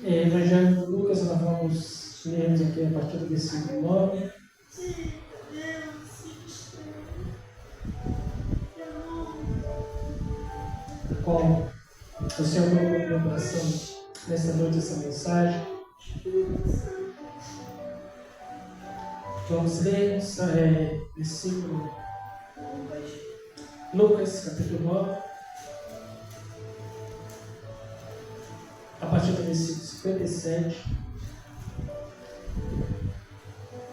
Evangelho de Lucas, nós vamos lermos aqui a partir do versículo 9. Com o Senhor colocou no meu coração nesta noite essa mensagem. Vamos ler versículo Lucas, capítulo 9, a partir do versículo 57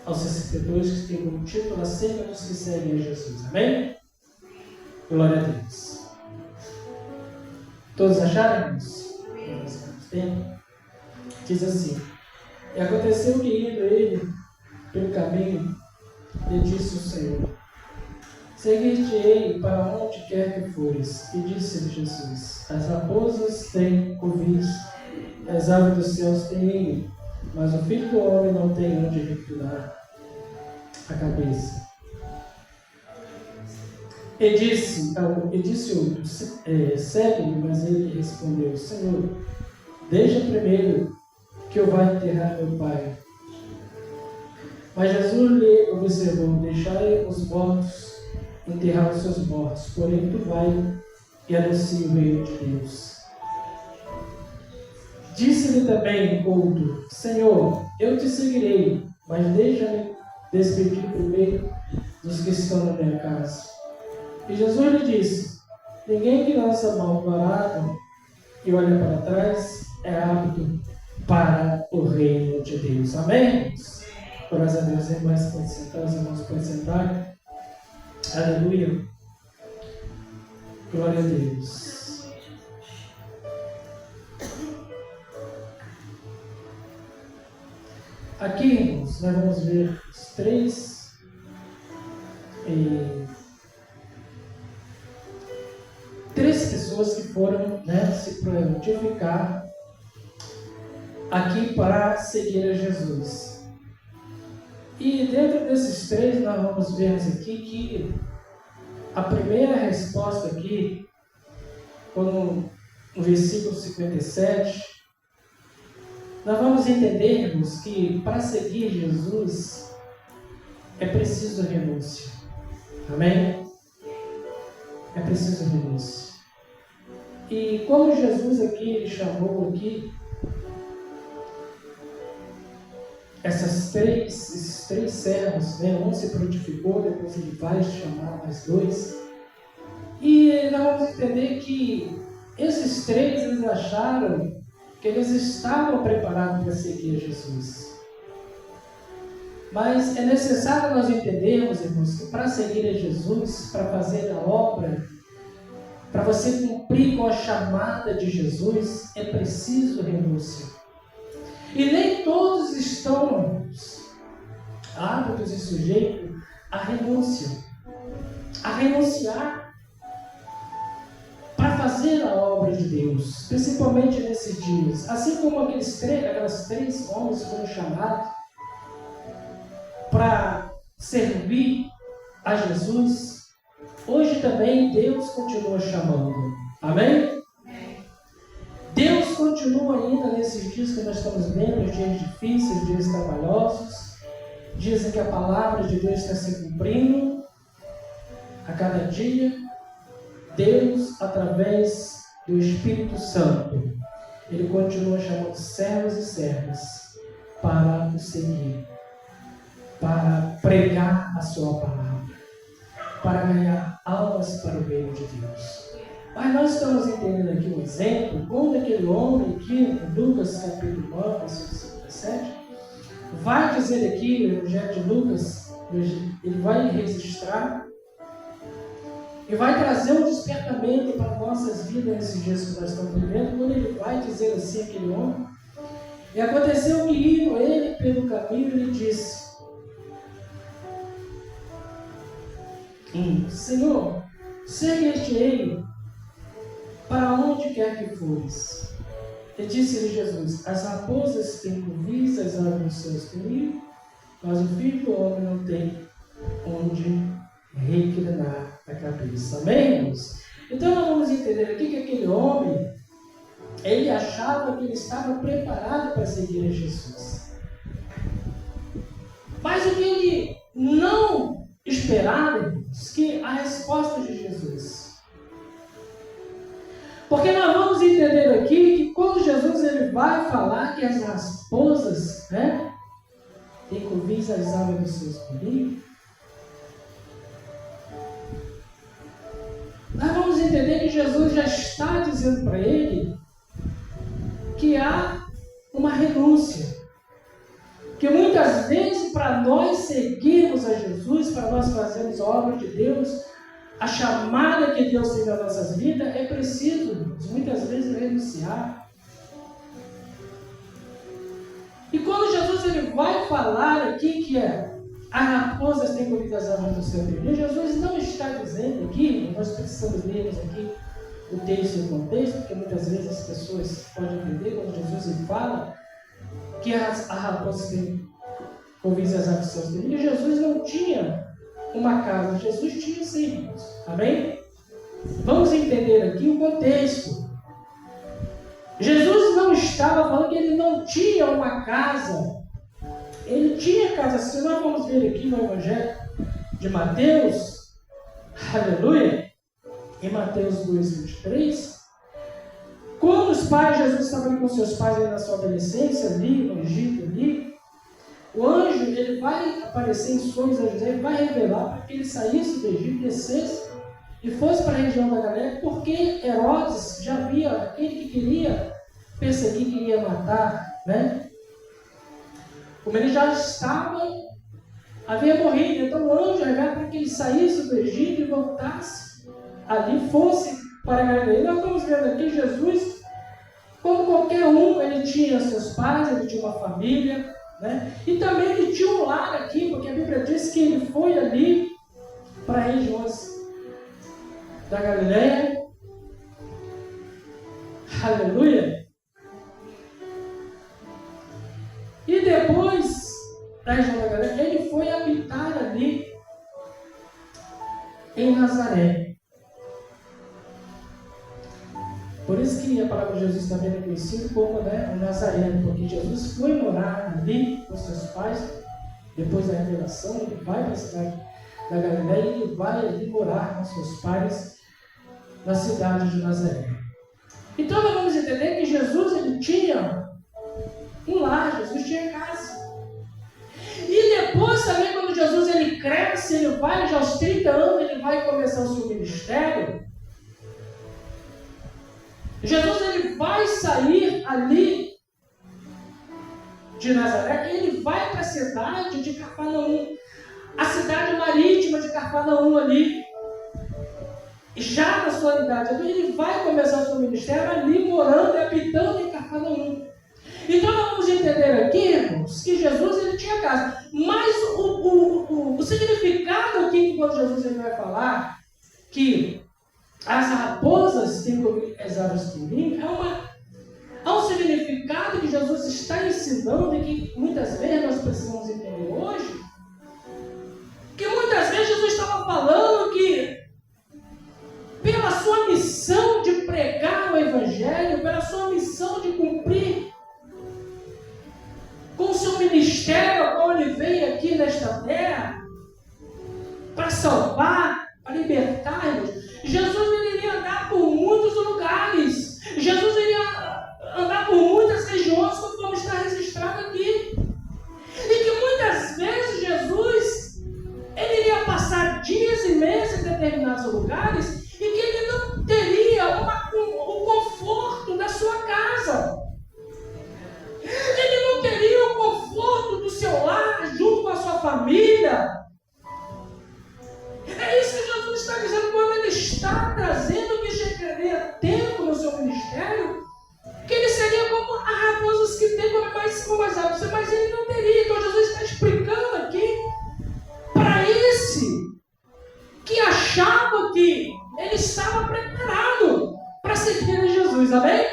ao 62, que tem como título Acerca dos que seguem a Jesus. Amém? Glória a Deus. Todos acharam, irmãos? Diz assim: E aconteceu que indo ele pelo caminho, lhe disse o Senhor: Seguir-te-ei para onde quer que fores. E disse-lhe Jesus: As raposas têm covis, as aves dos céus têm ninho, mas o filho do homem não tem onde reclinar a cabeça. E disse outro: Segue-me. Mas ele respondeu: Senhor, deixa primeiro que eu vá enterrar meu pai. Mas Jesus lhe observou: Deixai os mortos enterrar os seus mortos, porém tu vai e anuncia o reino de Deus. Disse-lhe também outro: Senhor, eu te seguirei, mas deixa-me despedir primeiro dos que estão na minha casa. E Jesus lhe disse: Ninguém que lança a mão no arado e olha para trás é apto para o reino de Deus. Amém? Glórias a Deus. Irmãs, pode sentar, os irmãos podem sentar. Aleluia. Glória a Deus. Aqui, irmãos, nós vamos ver os três pessoas que foram se prontificar aqui para seguir a Jesus. E dentro desses três nós vamos ver aqui que a primeira resposta aqui, no versículo 57, nós vamos entendermos que para seguir Jesus é preciso renúncia. Amém? É preciso renúncia. E como Jesus aqui, ele chamou aqui esses três servos, um se prontificou, depois ele vai chamar mais dois. E nós vamos entender que esses três, eles acharam que eles estavam preparados para seguir Jesus. Mas é necessário nós entendermos, irmãos, que para seguir a Jesus, para fazer a obra, para você cumprir com a chamada de Jesus, é preciso renúncia. E nem todos estão aptos e sujeitos à renúncia, a renunciar para fazer a obra de Deus, principalmente nesses dias. Assim como aquelas três homens foram chamados para servir a Jesus, hoje também Deus continua chamando. Amém? Deus continua ainda nesses dias que nós estamos vendo, dias difíceis, dias trabalhosos, dias em que a palavra de Deus está se cumprindo a cada dia. Deus, através do Espírito Santo, Ele continua chamando servos e servas para o seguir, para pregar a sua palavra, para ganhar almas para o reino de Deus. Mas nós estamos entendendo aqui um exemplo, quando aquele homem aqui, em Lucas capítulo 9, versículo 57, vai dizer aqui, no Evangelho de Lucas, ele vai registrar e vai trazer um despertamento para nossas vidas nesses dias que nós estamos vivendo, quando ele vai dizer assim, aquele homem: E aconteceu que indo ele pelo caminho, ele disse: Senhor, seguir-te-ei para onde quer que fores. E disse-lhe Jesus: As raposas têm covis, as aves dos céus têm ninho, mas o filho do homem não tem onde reclinar a cabeça. Amém, irmãos? Então nós vamos entender aqui que aquele homem, Ele achava que ele estava preparado para seguir a Jesus. Mas o que ele não esperava, irmãos, que a resposta de Jesus. Porque nós vamos entender aqui que quando Jesus ele vai falar que as raposas, né, têm covis as águas dos seus colinhos, nós vamos entender que Jesus já está dizendo para ele que há uma renúncia. Que muitas vezes, para nós seguirmos a Jesus, para nós fazermos a obra de Deus, a chamada que Deus tem nas nossas vidas, é preciso, muitas vezes, renunciar. E quando Jesus ele vai falar aqui que as raposas têm comido as águas do seu reino, Jesus não está dizendo aqui, nós precisamos ler aqui o texto e o contexto, porque muitas vezes as pessoas podem entender quando Jesus ele fala que as raposas têm comido as águas do seu reino. E Jesus não tinha uma casa, Jesus tinha sim. Amém? Vamos entender aqui o contexto. Jesus não estava falando que ele não tinha uma casa. Ele tinha casa. Se nós vamos ver aqui no Evangelho de Mateus, aleluia, em Mateus 2:23, quando os pais, Jesus estava ali com seus pais ali na sua adolescência, ali no Egito, ali, o anjo ele vai aparecer em sonhos a José e vai revelar para que ele saísse do Egito, descesse e fosse para a região da Galileia, porque Herodes já via aquele que queria perseguir, queria matar, né? Como ele já havia morrido, então o anjo revela para que ele saísse do Egito e voltasse ali, fosse para a Galileia. Nós estamos vendo aqui Jesus, como qualquer um, ele tinha seus pais, ele tinha uma família, né? E também ele tinha um lar aqui, porque a Bíblia diz que ele foi ali para regiões da Galileia. Aleluia! E depois da região da Galileia, ele foi habitar ali em Nazaré. Por isso que a palavra de Jesus também é conhecida como, né, o Nazareno, porque Jesus foi morar ali com seus pais, depois da revelação, ele vai para a cidade da Galileia e ele vai ali morar com seus pais na cidade de Nazaré. Então nós vamos entender que Jesus ele tinha um lar, Jesus tinha casa. E depois também quando Jesus ele cresce, ele vai já aos 30 anos, ele vai começar o seu ministério. Jesus ele vai sair ali de Nazaré e ele vai para a cidade de Cafarnaum, a cidade marítima de Cafarnaum ali. Já na sua idade, ele vai começar o seu ministério ali, morando e habitando em Cafarnaum. Então nós vamos entender aqui, irmãos, que Jesus ele tinha casa. Mas o significado aqui, quando Jesus ele vai falar que as raposas têm comido as águas do vinho, é um significado que Jesus está ensinando e que muitas vezes nós precisamos entender hoje. Que muitas vezes Jesus estava falando que pela sua missão de pregar o Evangelho, pela sua missão de cumprir com o seu ministério, ao qual ele veio aqui nesta terra, para salvar, para libertar-nos, Jesus ele iria andar por muitos lugares, Jesus iria andar por muitas regiões, como está registrado aqui, e que muitas vezes Jesus ele iria passar dias e meses em determinados lugares, e que ele não teria o conforto da sua casa. Ele não teria o conforto do seu lar, junto com a sua família. É isso que Jesus está dizendo quando ele está trazendo que chegaria tempo no seu ministério, que ele seria como as raposas que tem como as aves, mas ele não teria. Então Jesus está explicando aqui para esse que achava que ele estava preparado para seguir a Jesus, amém?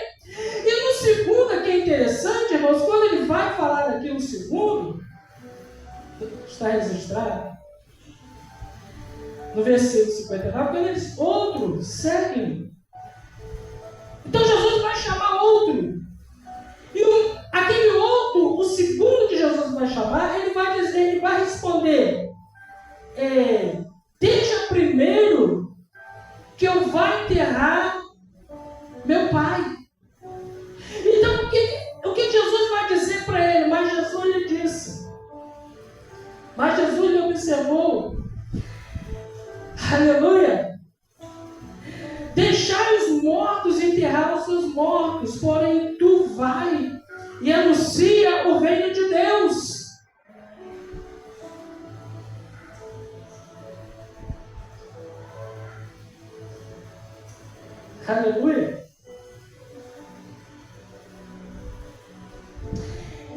E no segundo, que é interessante, irmãos, quando ele vai falar aqui no segundo, está registrado, no versículo 59, quando eles outros seguem Então Jesus vai chamar outro. E aquele outro, o segundo que Jesus vai chamar, ele vai dizer, ele vai responder: deixa primeiro que eu vá enterrar meu pai. Então o que Jesus vai dizer para ele? Mas Jesus lhe disse. Mas Jesus lhe observou. Aleluia. Deixai os mortos enterrar os seus mortos, porém tu vai e anuncia o reino de Deus. Aleluia.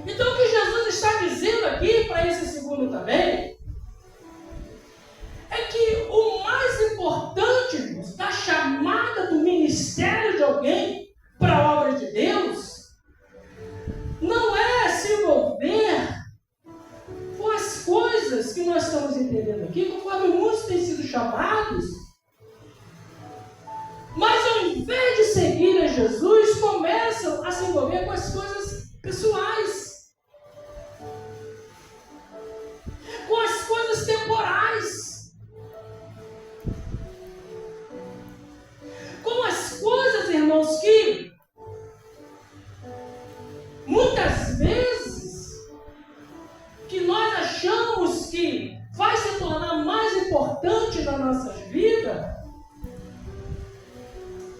Então o que Jesus está dizendo aqui para esse segundo também é que o mais importante, irmãos, da chamada do ministério de alguém para a obra de Deus não é se envolver com as coisas que nós estamos entendendo aqui, conforme muitos têm sido chamados, mas ao invés de seguir a Jesus, começam a se envolver com as coisas pessoais, com as coisas temporais, com as coisas, irmãos, que muitas vezes que nós achamos que vai se tornar mais importante na nossa vida,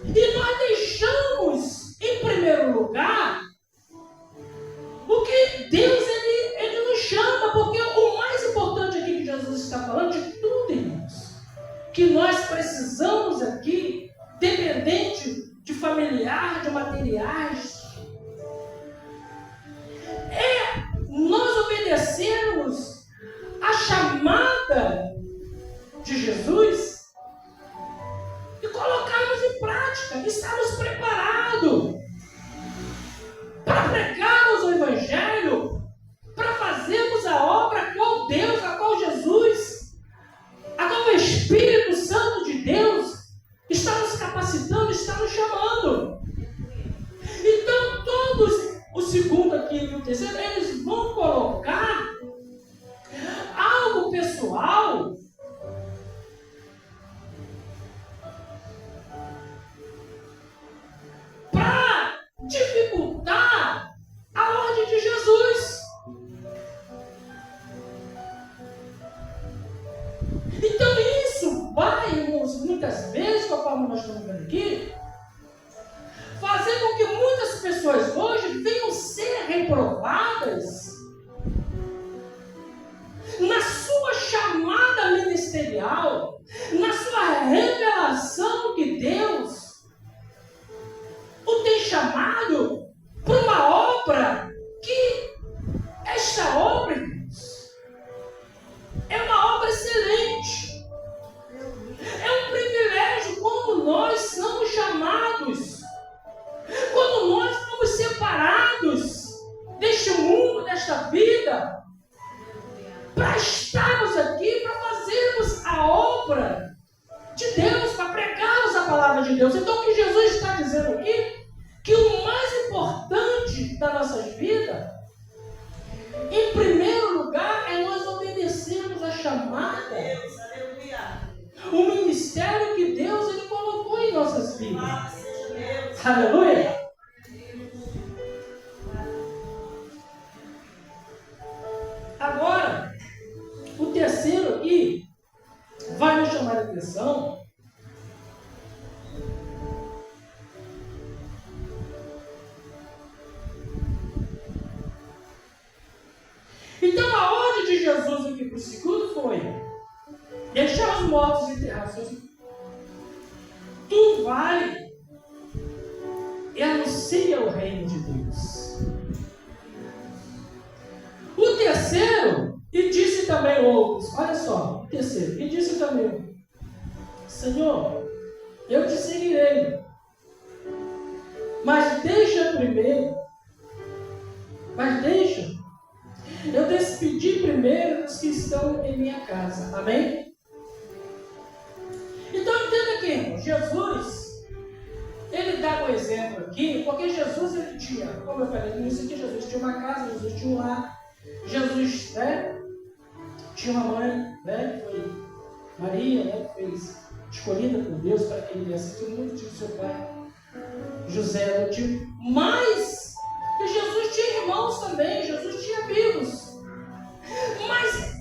e nós deixamos em primeiro lugar o que Deus ele nos chama, porque o mais importante aqui que Jesus está falando de tudo, irmãos, que nós precisamos aqui, dependente de familiar, de materiais, é nós obedecermos a chamada de Jesus e colocarmos em prática, estarmos preparados para pregarmos o Evangelho, para fazermos a obra a qual Deus, a qual Jesus, a qual o Espírito Santo de Deus está nos capacitando, está nos chamando. Então todos, o segundo aqui e o terceiro, eles vão colocar algo pessoal para dificultar a ordem de Jesus. Então isso vai, irmãos, muitas vezes, conforme nós estamos vendo aqui, fazer com que muitas pessoas hoje venham ser reprovadas na sua chamada ministerial, na sua revelação que Deus o tem chamado para uma obra que, esta obra, irmãos, é uma obra excelente. É um privilégio quando nós somos chamados, quando nós somos separados deste mundo, desta vida, para estarmos aqui, para fazermos a obra de Deus, para pregarmos a palavra de Deus. Então o que Jesus está dizendo aqui, que o mais importante da nossa vida, em primeiro lugar, é nós obedecermos a chamada, o ministério que Deus ele colocou em nossas vidas. Aleluia! Agora, o terceiro aqui vai nos chamar a atenção. Então a ordem de Jesus aqui para o segundo foi: deixar os mortos enterrar seus mortos. Tu vai e anuncia o reino de Deus. O terceiro, e disse também outros, olha só, o terceiro, e disse também: Senhor, eu te seguirei, mas deixa eu despedir primeiro os que estão em minha casa. Amém? Então entenda aqui, irmão, Jesus, ele dá um exemplo Porque Jesus, ele tinha, como eu falei no início aqui, Jesus tinha uma casa, Jesus tinha um lar. Jesus, né, tinha uma mãe, né, que foi Maria, né, que foi escolhida por Deus para que ele viesse aqui, muito tinha seu pai, José adotivo. Mas Jesus tinha irmãos também, Jesus tinha amigos. Mas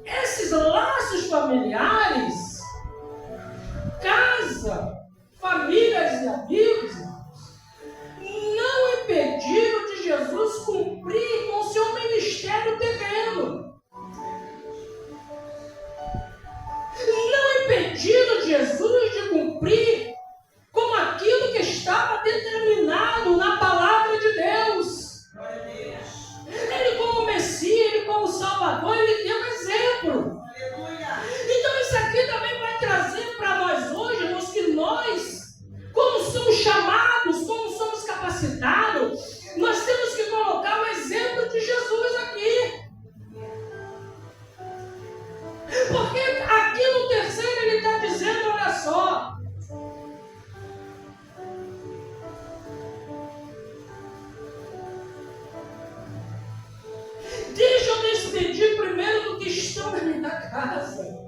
esses laços familiares, casa, famílias e amigos, não impediram de Jesus cumprir com o seu ministério terreno. Não impediram Jesus de cumprir com aquilo que estava determinado na palavra de Deus. Ele como Messias, ele como Salvador, ele deu exemplo. Então isso aqui também vai trazer para nós hoje, irmãos, que nós, como somos chamados, como somos capacitados, nós temos que colocar o exemplo de Jesus aqui. Porque aqui no terceiro ele está dizendo, olha só, deixa eu despedir primeiro do que estão na minha casa.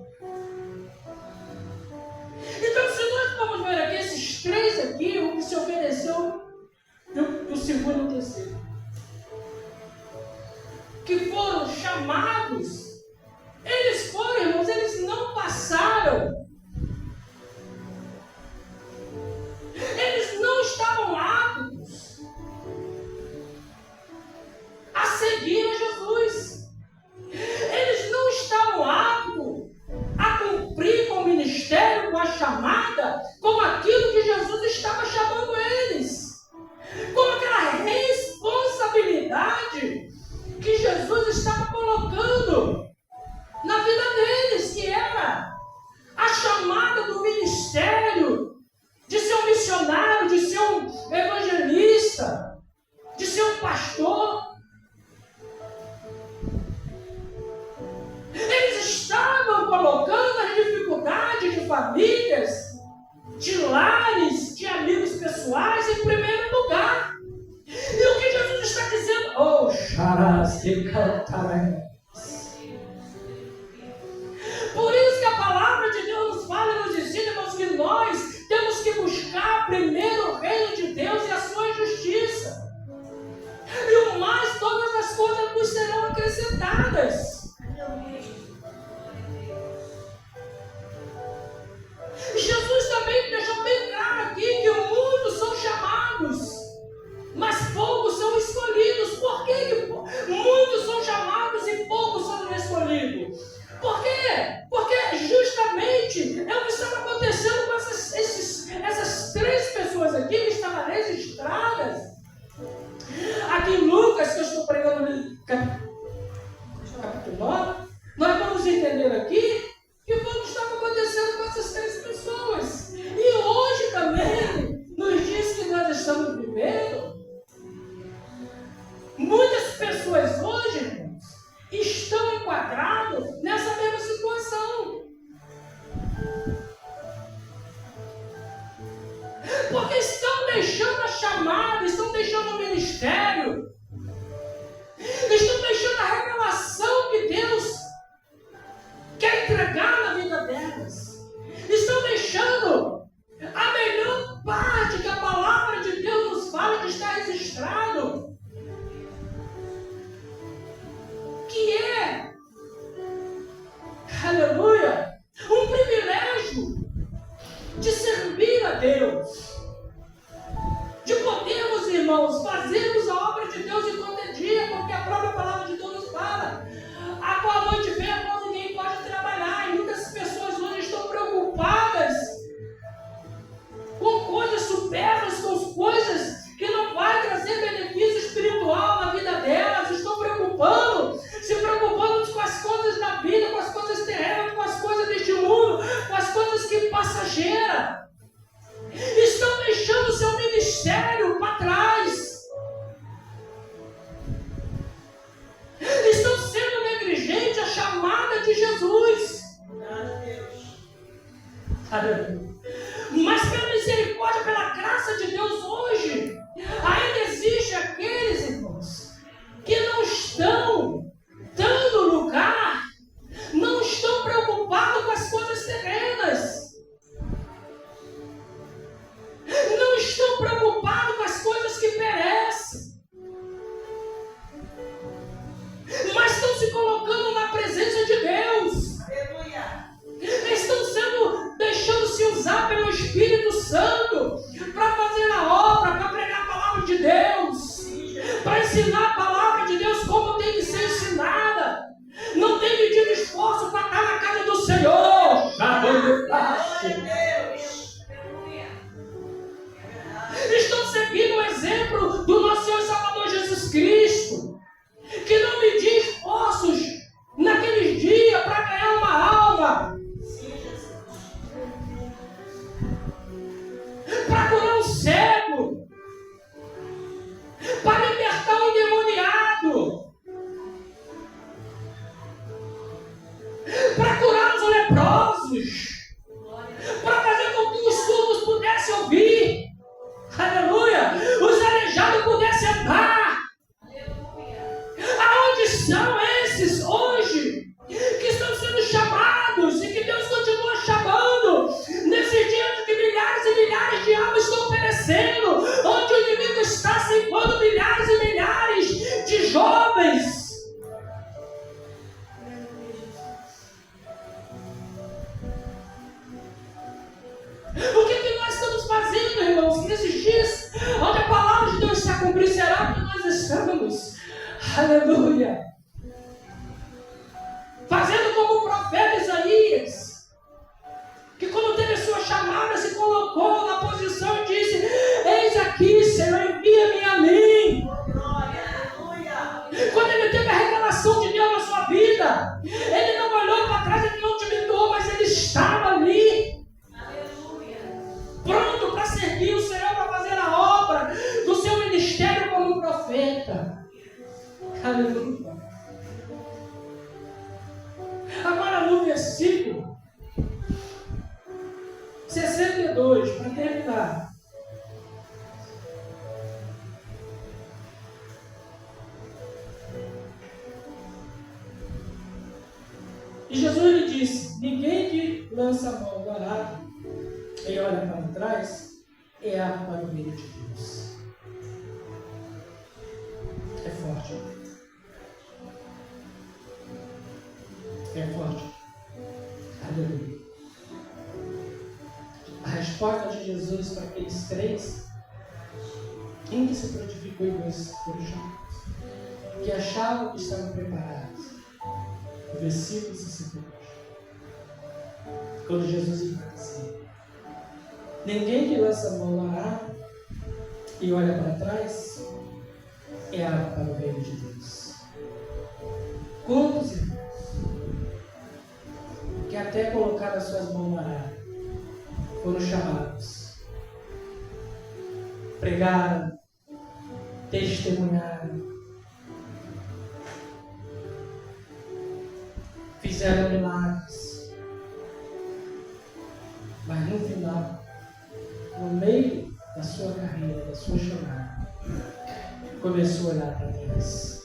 Então, se nós vamos ver aqui esses três aqui, o que se ofereceu, o segundo e o terceiro, que foram chamados, eles foram, irmãos, eles não passaram. Eles não estavam aptos a seguir a Jesus. Eles não estavam aptos a cumprir com o ministério, com a chamada, com aquilo que Jesus estava chamando eles. Com aquela responsabilidade que Jesus estava colocando na vida deles, que era a chamada do ministério, de ser um missionário, de ser um evangelista, de ser um pastor. Eles estavam colocando as dificuldades de famílias, de lares, de amigos pessoais em primeiro lugar. E o que Jesus está dizendo? Oh, charás de cantaré. Por isso que a palavra de Deus nos fala e nos ensina, irmãos, que nós temos que buscar primeiro o reino de Deus e a sua justiça. E o mais, todas as coisas nos serão acrescentadas. Jesus também deixou bem claro aqui que muitos são chamados, mas poucos são escolhidos. Por que muitos são chamados e poucos são escolhidos? Por quê? Porque justamente é o que estava acontecendo com essas três pessoas aqui que estavam registradas. Aqui em Lucas, que eu estou pregando no capítulo 9, nós vamos entender aqui que foi o que estava acontecendo com essas três pessoas. E hoje também, nos dias que nós estamos vivendo, muitas pessoas hoje, irmãos, estão enquadrados nessa mesma situação. Porque estão deixando a chamada, estão deixando o ministério, estão deixando a revelação que Deus quer entregar na vida delas. Estão deixando a melhor parte que a palavra de Deus nos fala, que está registrado, que é, aleluia, um privilégio de servir a Deus, de podermos, irmãos, fazermos a obra ensinar a palavra de Deus como tem que ser ensinada. Não tem medido esforço para estar na casa do Senhor. Estão seguindo o exemplo do nosso Senhor e Salvador Jesus Cristo, que não mediu esforços naqueles dias para ganhar uma alma, para curar um cego, para libertar um endemoniado, para curar os leprosos, para fazer com que os surdos pudessem ouvir, aleluia, os aleijados pudessem andar. Aonde são esses hoje que estão sendo chamados e que Deus continua chamando nesses dias que milhares e milhares de almas estão perecendo, onde o inimigo está ceifando milhares e milhares de jovens? O que nós estamos fazendo, irmãos, nesses dias onde a palavra de Deus está cumprida? Será que nós estamos, aleluia, fazendo como o profeta Isaías, que quando teve sua chamada se colocou na posição e disse: eis aqui, Senhor, envia-me a mim. Quando ele teve a revelação de Deus na sua vida, ele não olhou para trás, ele não diminuiu, mas ele estava ali, pronto para servir o Senhor, para fazer a obra do seu ministério como profeta. Aleluia. Agora no versículo 62, para terminar. E Jesus lhe disse: ninguém que lança a mão do arado e olha para trás é apto para o reino de Deus. É forte. É forte. Aleluia. A resposta de Jesus para aqueles três, quem que se prontificou em dois foram chamados, que achavam que estavam preparados. O versículo 62. Quando Jesus diz assim: ninguém que lança a mão no arado e olha para trás é apto para o reino de Deus. Quantos irmãos que até colocaram as suas mãos no arado foram chamados, pregaram, testemunharam, fizeram milagres, mas no final, no meio da sua carreira, da sua chamada, começou a olhar para trás.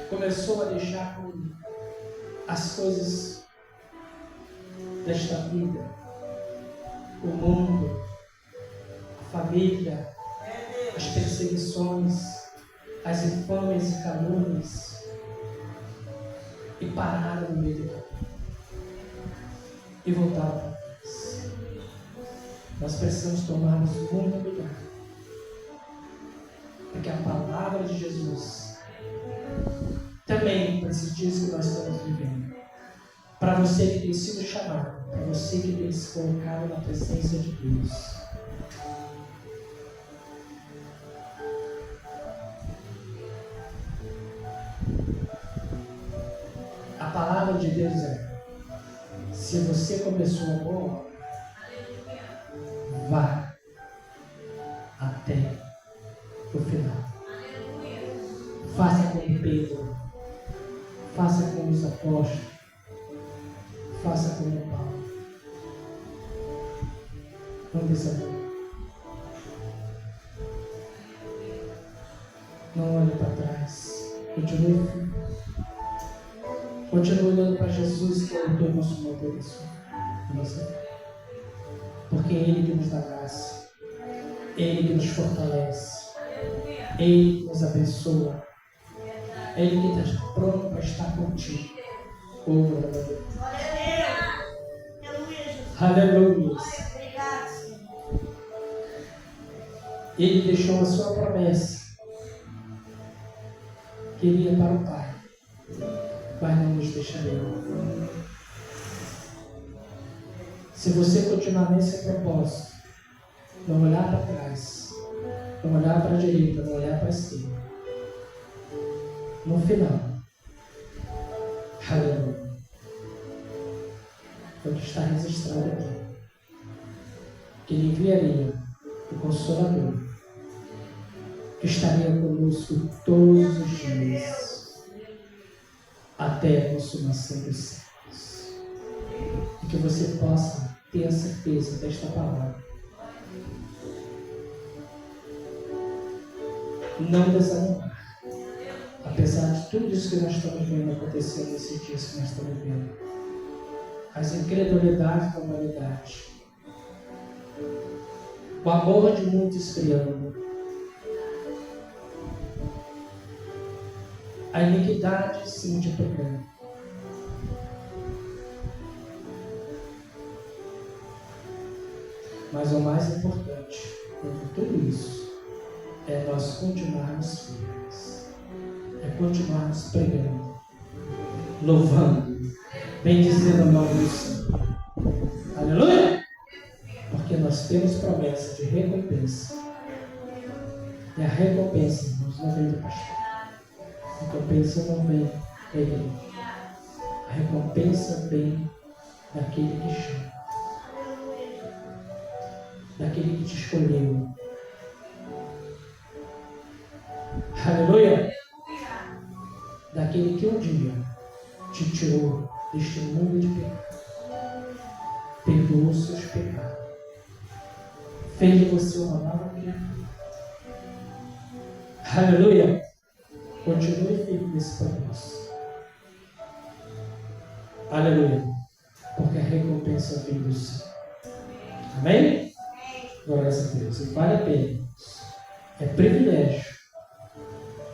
Começou a deixar as coisas desta vida, o mundo, a família, as perseguições, as infâmias e calúnias, e pararam no meio do caminho e voltaram para trás. Nós precisamos tomarmos muito cuidado, porque a palavra de Jesus também para esses dias que nós estamos vivendo, para você que tem sido chamado, para você que tem se colocado na presença de Deus, a palavra de Deus é: se você começou a boa obra, vá até o final. Faça como Pedro, faça como os apóstolos, faça como Paulo. Não desanime. Não olhe para trás. Continue firme. Continue olhando para Jesus, que é o teu consumador da sua vida. Porque é Ele que nos dá graça, é Ele que nos fortalece, é Ele que nos abençoa, é Ele que está pronto para estar contigo. Aleluia. Ele deixou a sua promessa, que ele ia para o Pai, mas não nos deixaria. Se você continuar nesse propósito, não olhar para trás, não olhar para a direita, não olhar para a esquerda, no final, aleluia, é o que está registrado aqui, que ele enviaria o Consolador, que estaria conosco todos os dias, até a consumação dos séculos. E que você possa ter a certeza desta palavra. Não desanimar. Apesar de tudo isso que nós estamos vendo acontecer nesses dias que nós estamos vendo. As incredulidades da humanidade. O amor de muitos esfriando. A iniquidade se multiplicando. Mas o mais importante entre tudo isso é nós continuarmos firmes. É continuarmos pregando, louvando, bendizendo o nome do Senhor. Aleluia! Porque nós temos promessa de recompensa. E a recompensa, irmãos, não vem do pastor. A recompensa não vem da igreja. A recompensa vem daquele que chama. Daquele que te escolheu. Aleluia! Daquele que um dia te tirou deste mundo de pecado. Perdoou os seus pecados. Fez de você uma nova criatura. Aleluia! Continue firme nesse propósito. Aleluia! Porque a recompensa vem do Senhor. Amém? Glórias a Deus. E vale a pena. É privilégio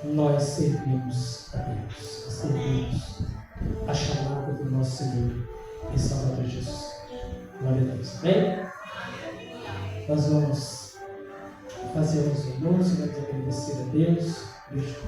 nós servimos a Deus. Servimos a chamada do nosso Senhor e Salvador Jesus. Glória a Deus. Amém? Nós vamos fazer os irmãos e vamos agradecer a Deus.